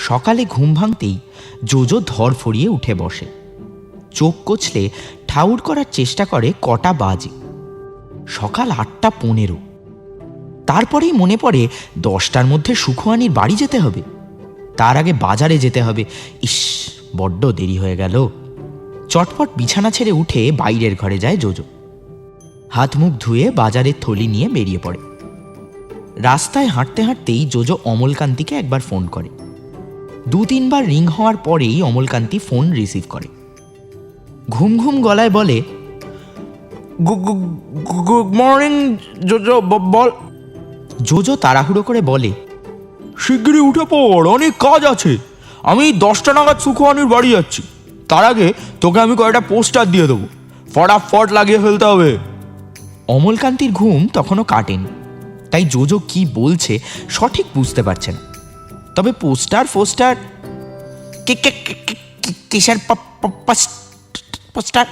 সকালে ঘুম ভাঙতেই জোজো ধরফড়িয়ে উঠে বসে। চোখ কচলে ঠাউর করার চেষ্টা করে কটা বাজে। সকাল 8:15। তারপরেই মনে পড়ে 10টার মধ্যে সুখোয়ানির বাড়ি যেতে হবে, তার আগে বাজারে যেতে হবে। ইস, বড্ড দেরি হয়ে গেল। চটপট বিছানা ছেড়ে উঠে বাইরের ঘরে যায় জোজো। হাত মুখ ধুয়ে বাজারের থলি নিয়ে বেরিয়ে পড়ে। রাস্তায় হাঁটতে হাঁটতেই জোজো অমলকান্তিকে একবার ফোন করে। 2-3বার রিং হওয়ার পরেই অমলকান্তি ফোন রিসিভ করে। ঘুম ঘুম গলায় বলে, গুড মর্নিং জোজো, বল। জোজো তাড়াহুড়ো করে বলে, শিগগিরই উঠে পড়, অনেক কাজ আছে। আমি 10টা নাগাদ সুখোয়ানির বাড়ি যাচ্ছি। তার আগে তোকে আমি কয়েকটা পোস্টার দিয়ে দেবো, ফটাফট লাগিয়ে ফেলতে হবে। অমলকান্তির ঘুম তখনও কাটেনি, তাই জোজো কি বলছে সঠিক বুঝতে পারছে না। তবে পোস্টার কিসের পোস্টার?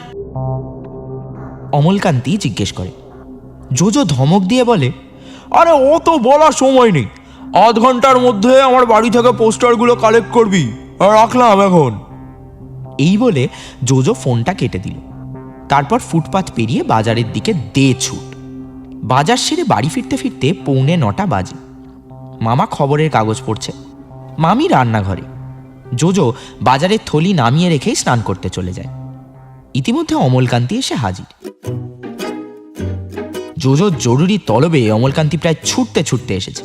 অমলকান্তি জিজ্ঞেস করে। জোজো ধমক দিয়ে বলে, আরে অত বলার সময় নেই, আধ ঘন্টার মধ্যে আমার বাড়ি থেকে পোস্টারগুলো কালেক্ট করবি। আর রাখলাম এখন। এই বলে জোজো ফোনটা কেটে দিল। তারপর ফুটপাথ পেরিয়ে বাজারের দিকে দে ছুট। বাজার সেরে বাড়ি ফিরতে ফিরতে 8:45 বাজে। মামা খবরের কাগজ পড়ছে, মামি রান্নাঘরে। জোজো বাজারের থলি নামিয়ে রেখেই স্নান করতে চলে যায়। ইতিমধ্যে অমলকান্তি এসে হাজির। জোজোর জরুরি তলবে অমলকান্তি প্রায় ছুটতে ছুটতে এসেছে।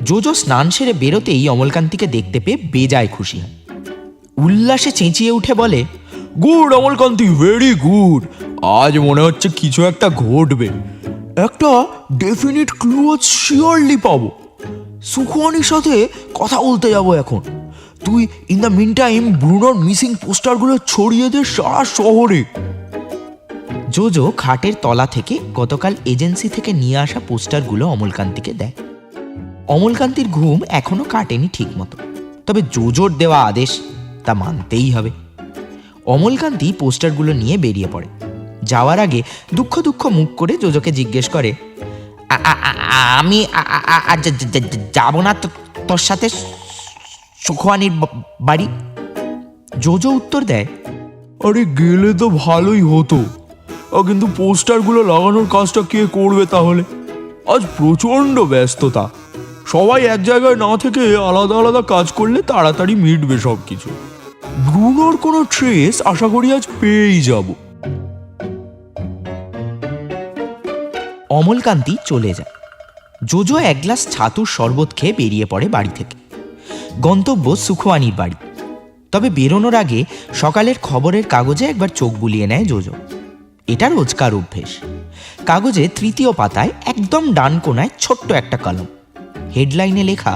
জোজো স্নান সেরে বেরোতেই অমলকান্তিকে দেখতে পেয়ে বেজায় খুশি হয়। উল্লাসে চেঁচিয়ে উঠে বলে, গুড অমলকান্তি, ভেরি গুড। আজ মনে হচ্ছে কিছু একটা ঘটবে। একটা ডেফিনিট ক্লু শিওরলি পাবো। সুখোয়ানির সাথে কথা বলতে যাবো এখন। তুই ইন দ্য মিন টাইম ব্রুনোর মিসিং পোস্টারগুলো ছড়িয়ে দে সারা শহরে। জোজো খাটের তলা থেকে গতকাল এজেন্সি থেকে নিয়ে আসা পোস্টারগুলো অমলকান্তিকে দেয়। অমলকান্তির ঘুম এখনো কাটেনি ঠিক মতো, তবে জোজোর দেওয়া আদেশ তা মানতেই হবে। অমলকান্তি পোস্টারগুলো নিয়ে বেরিয়ে পড়ে। যাওয়ার আগে দুঃখ মুখ করে জোজোকে জিজ্ঞেস করে, আমি যাব না তোর সাথে সুখোয়ানির বাড়ি? জোজো উত্তর দেয়, আরে গেলে তো ভালোই হতো, কিন্তু পোস্টারগুলো লাগানোর কাজটা কে করবে তাহলে? আজ প্রচণ্ড ব্যস্ততা, সবাই এক জায়গায় না থেকে আলাদা আলাদা কাজ করলে তাড়াতাড়ি মিটবে সব কিছু। ব্রুনোর কোনো ট্রেস আশা করি আজ পেয়েই যাব। অমলকান্তি চলে যায়। জোজো এক গ্লাস ছাতুর শরবত খেয়ে বেরিয়ে পড়ে বাড়ি থেকে। গন্তব্য সুখোয়ানির বাড়ি। তবে বেরোনোর আগে সকালের খবরের কাগজে একবার চোখ বুলিয়ে নেয় জোজো। এটা রোজকার অভ্যেস। কাগজে 3য় পাতায় একদম ডান কোনায় ছোট্ট একটা কলম, হেডলাইনে লেখা,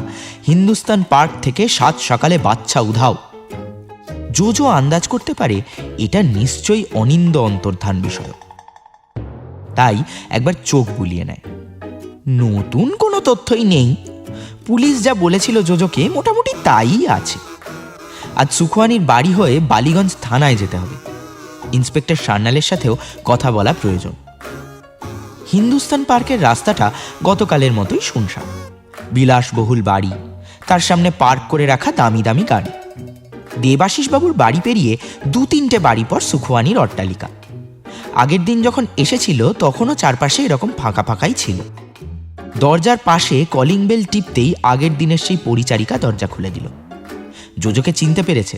হিন্দুস্তান পার্ক থেকে 7 সকালে বাচ্চা উধাও। জোজো আন্দাজ করতে পারে এটা নিশ্চয়ই অনিন্দ অন্তর্ধান বিষয়, তাই একবার চোখ বুলিয়ে নেয়। নতুন কোনো তথ্যই নেই। পুলিশ যা বলেছিল জোজোকে মোটামুটি তাই আছে। আজ সুখোয়ানির বাড়ি হয়ে বালিগঞ্জ থানায় যেতে হবে। ইন্সপেক্টর সান্যালের সাথেও কথা বলা প্রয়োজন। হিন্দুস্তান পার্কের রাস্তাটা গতকালের মতোই শুনশান। বিলাসবহুল বাড়ি, তার সামনে পার্ক করে রাখা দামি দামি গাড়ি। দেবাশিসবাবুর বাড়ি পেরিয়ে 2-3টে বাড়ি পর সুখোয়ানির অট্টালিকা। আগের দিন যখন এসেছিল তখনও চারপাশে এরকম ফাঁকা ফাঁকাই ছিল। দরজার পাশে কলিং বেল টিপতেই আগের দিনের সেই পরিচারিকা দরজা খুলে দিল। জোজোকে চিনতে পেরেছে।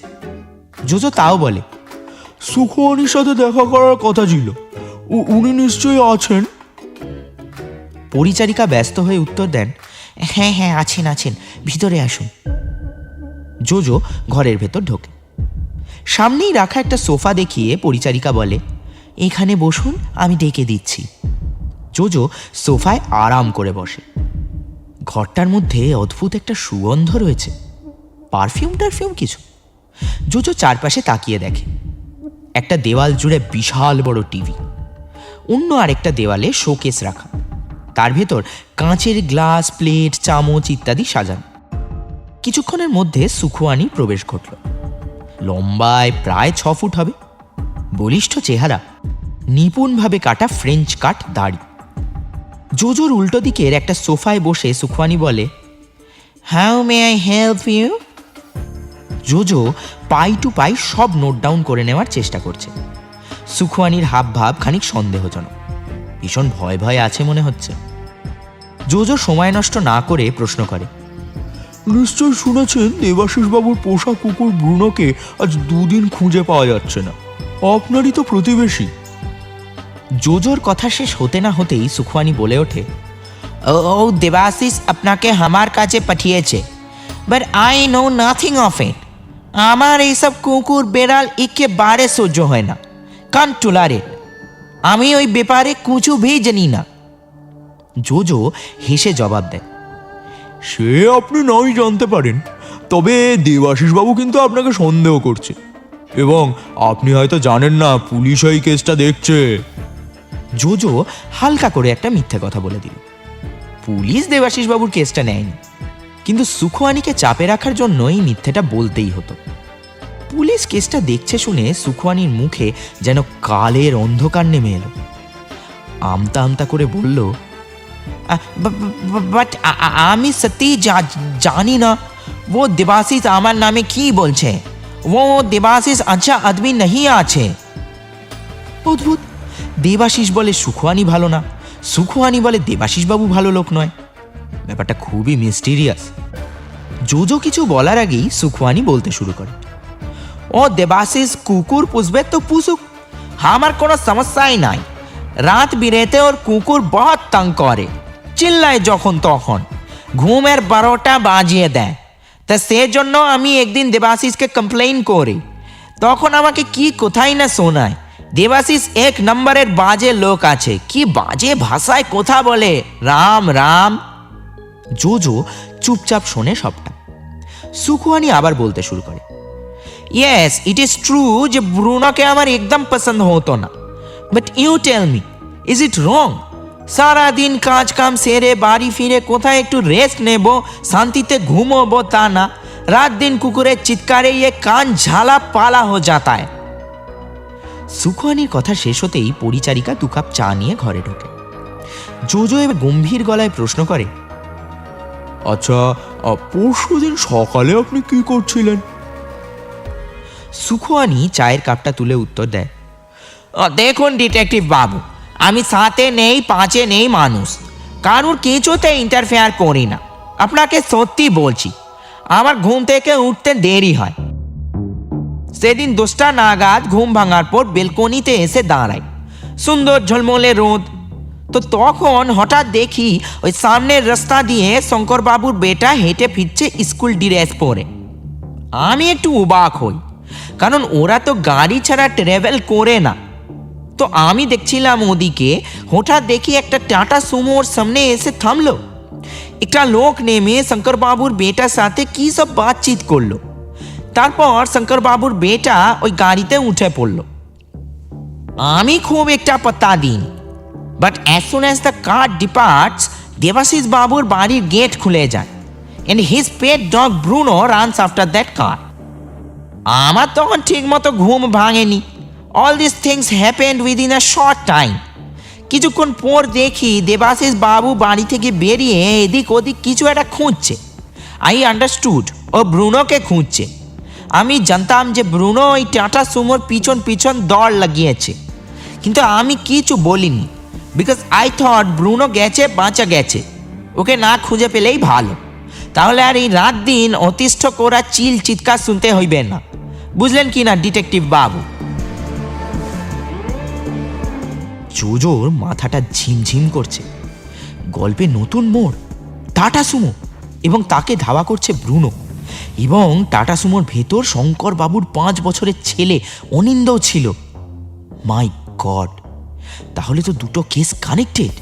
জোজো তাও বলে, সুখোয়ানির সাথে দেখা করার কথা ছিল, উনি নিশ্চয়ই আছেন। পরিচারিকা ব্যস্ত হয়ে উত্তর দেন, হ্যাঁ আছেন, ভিতরে আসুন। জোজো ঘরের ভেতর ঢোকে। সামনেই রাখা একটা সোফা দেখিয়ে পরিচারিকা বলে, এখানে বসুন, আমি ডেকে দিচ্ছি। জোজো সোফায় আরাম করে বসে। ঘরটার মধ্যে অদ্ভুত একটা সুগন্ধ রয়েছে, পারফিউম কিছু। জোজো চারপাশে তাকিয়ে দেখে। একটা দেওয়াল জুড়ে বিশাল বড় টিভি, অন্য আরেকটা দেওয়ালে শোকেস রাখা, তার ভেতর কাঁচের গ্লাস, প্লেট, চামচ ইত্যাদি সাজানো। কিছুক্ষণের মধ্যে সুখোয়ানি প্রবেশ ঘটল। লম্বায় প্রায় 6 ফুট হবে, বলিষ্ঠ চেহারা, নিপুণভাবে কাটা ফ্রেঞ্চ কাট দাড়ি। জোজোর উল্টো দিকের একটা সোফায় বসে সুখোয়ানি বলে, how may I help you? Jojo pai to pai সব নোট ডাউন করে নেওয়ার চেষ্টা করছে। সুখওয়ানির হাব ভাব খানিক সন্দেহজনক, ভীষণ ভয় ভয় আছে মনে হচ্ছে। জোজো সময় নষ্ট না করে প্রশ্ন করে, নিশ্চয় শুনেছেন দেবাশিস বাবুর পোষা কুকুর ব্রুনোকে আজ 2 দিন খুঁজে পাওয়া যাচ্ছে না। আপনারই তো প্রতিবেশী। জোজোর কথা শেষ হতে না হতেই সুখওয়ানি বলে ওঠে, ও দেবাশিস আপনাকে আমার কাছে পাঠিয়েছে, but I know nothing of it. আমার এইসব কুকুর বেড়াল একেবারে সহ্য হয় না, কান্ট টলারেট। আমি ওই ব্যাপারে কিছু ভি জানি না। জোজো হেসে জবাব দেয়, সে আপনি নয় জানতে পারেন, তবে দেবাশিস বাবু কিন্তু আপনাকে সন্দেহ করছে, এবং আপনি হয়তো জানেন না পুলিশ এই কেসটা দেখছে। জোজো হালকা করে একটা মিথ্যে কথা বলে দিল। পুলিশ দেবাশিস বাবুর কেসটা নেয়নি, কিন্তু সুখওয়ানিকে চাপে রাখার জন্য এই মিথ্যেটা বলতেই হতো। পুলিশ কেসটা দেখছে শুনে সুখওয়ানির মুখে যেন কালের অন্ধকার নেমে এলো। আমতা আমতা করে বলল, বাট আমি সত্যি জানি না ও দেবাশিস আমার নামে কি বলছে। ও দেবাশিস আচ্ছা আদমি नहीं আছে। অদ্ভুত, দেবাশিস বলে সুখওয়ানি ভালো না, সুখওয়ানি বলে দেবাশিস বাবু ভালো লোক নয়। ব্যাপারটা খুবই মিস্টিরিয়াস। জোজো কিছু বলার আগেই সুখওয়ানি বলতে শুরু করে, ও দেবাশিস কুকুর পুষবে তো পুষুক, আমার কোনো সমস্যাই নাই। রাত বিরেতে ওর কুকুর বহুত তং করে, চিল্লায় যখন তখন, ঘুমের 12টা বাজিয়ে দেয়। তা সেজন্য আমি একদিন দেবাশিসকে কমপ্লেইন করি, তখন আমাকে কি কোথায় না শোনায়। দেবাশিস 1 নম্বরের বাজে লোক আছে, কি বাজে ভাষায় কথা বলে, রাম রাম। জোজো চুপচাপ শোনে সবটা। সুখওয়ানি আবার বলতে শুরু করে, ইয়েস ইট ইজ ট্রু যে ব্রুনোকে আমার একদম পছন্দ হতো না, but you tell me, is it wrong? সারা দিন কাজ কাম সেরে বাড়ি ফিরে কোথায় একটু রেস্ট নেব, শান্তিতে ঘুমোবো তা না, রাত দিন কুকুরের চিৎকারে ইয়ে কান ঝালা পালা হয়ে যাতা है। সুখওয়ানির কথা শেষ হতেই পরিচারিকা 2 কাপ চা নিয়ে ঘরে ঢোকে। জোজো এবার গম্ভীর গলায় প্রশ্ন করে, আচ্ছা, পরশুদিন সকালে আপনি কি করছিলেন? সুখওয়ানি চায়ের কাপটা তুলে উত্তর দেয়, দেখুন ডিটেকটিভ বাবু, আমি 7-এ নেই 5-এ নেই মানুষ, কারুর কিছুতে ইন্টারফেয়ার করি না। আপনাকে সত্যি বলছি, আমার ঘুম থেকে উঠতে দেরি হয়। সেদিন 10টা নাগাদ ঘুম ভাঙার পর বেলকনিতে এসে দাঁড়াই, সুন্দর ঝলমলে রোদ। তো তখন হঠাৎ দেখি ওই সামনের রাস্তা দিয়ে শঙ্করবাবুর বেটা হেঁটে ফিরছে স্কুল ড্রেস পরে। আমি একটু অবাক হই, কারণ ওরা তো গাড়ি ছাড়া ট্রাভেল করে না। তো আমি দেখছিলাম ওদিকে, হঠাৎ দেখি একটা টাটা সুমো ওর সামনে এসে থামলো। একটা লোক নেমে শঙ্করবাবুর বেটার সাথে কি সব বাতচিত করলো। তারপর শঙ্করবাবুর বেটা ওই গাড়িতে উঠে পড়লো। আমি খুব একটা পাত্তা দিইনি, but as soon as the car departs, Debashis বাবুর বাড়ির গেট খুলে যায়, and his pet dog Bruno runs after that car. আমার তখন ঠিক মতো ঘুম ভাঙেনি। All this things happened within a short time. কিছুক্ষণ পর দেখি দেবাশিস বাবু বাড়ি থেকে বেরিয়ে এদিক ওদিক কিছু একটা খুঁজছে। আই আন্ডারস্টুড ও ব্রুনোকে খুঁজছে। আমি জানতাম যে ব্রুনো ওই টাটা সুমোর পিছন পিছন দৌড় লাগিয়েছে, কিন্তু আমি কিছু বলিনি, বিকজ আই থট ব্রুনো গেছে বাঁচা গেছে, ওকে না খুঁজে পেলেই ভালো। তাহলে আর এই রাত দিন অতিষ্ঠ করা চিল চিৎকার শুনতে হইবে না, বুঝলেন কি না ডিটেকটিভ বাবু? জোজোর মাথাটা ঝিমঝিম করছে। গল্পে নতুন মোড়, টাটা সুমো, এবং তাকে ধাওয়া করছে ব্রুনো, এবং টাটা সুমোর ভেতর শঙ্কর বাবুর 5 বছরের ছেলে অনিন্দও ছিল। মাই গড, তাহলে তো দুটো কেস কানেক্টেড।